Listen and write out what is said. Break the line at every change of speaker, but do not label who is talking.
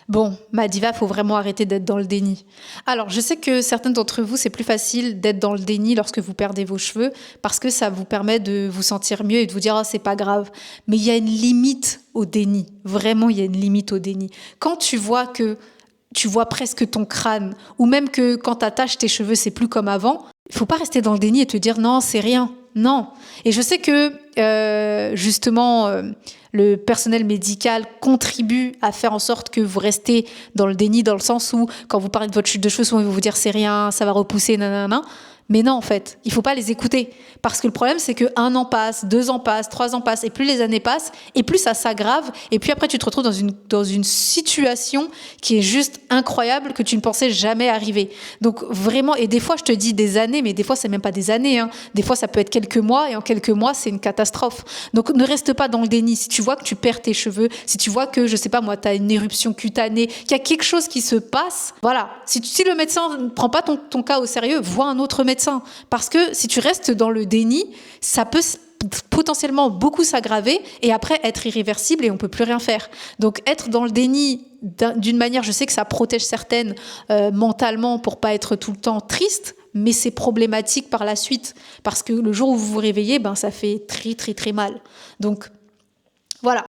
Bon, ma diva, faut vraiment arrêter d'être dans le déni. Alors, je sais que certaines d'entre vous, c'est plus facile d'être dans le déni lorsque vous perdez vos cheveux parce que ça vous permet de vous sentir mieux et de vous dire, oh, c'est pas grave. Mais il y a une limite au déni. Vraiment, il y a une limite au déni. Quand tu vois presque ton crâne, ou même que quand t'attaches tes cheveux, c'est plus comme avant, il faut pas rester dans le déni et te dire, non, c'est rien. Non. Et je sais que, justement, le personnel médical contribue à faire en sorte que vous restez dans le déni, dans le sens où, quand vous parlez de votre chute de cheveux, souvent ils vont vous dire c'est rien, ça va repousser, nanana. Mais non, en fait, il faut pas les écouter. Parce que le problème, c'est que 1 an passe, 2 ans passent, 3 ans passent, et plus les années passent, et plus ça s'aggrave, et puis après, tu te retrouves dans une situation qui est juste incroyable, que tu ne pensais jamais arriver. Donc vraiment, et des fois, je te dis des années, mais des fois, c'est même pas des années, hein. Des fois, ça peut être quelques mois, et en quelques mois, c'est une catastrophe. Donc ne reste pas dans le déni. Si tu vois que tu perds tes cheveux, si tu vois que, je sais pas moi, t'as une éruption cutanée, qu'il y a quelque chose qui se passe, voilà. Si le médecin ne prend pas ton cas au sérieux, vois un autre médecin. Parce que si tu restes dans le déni, ça peut potentiellement beaucoup s'aggraver et après être irréversible et on peut plus rien faire. Donc être dans le déni d'une manière, je sais que ça protège certaines mentalement pour pas être tout le temps triste, mais c'est problématique par la suite parce que le jour où vous vous réveillez, ben ça fait très très très mal. Donc voilà.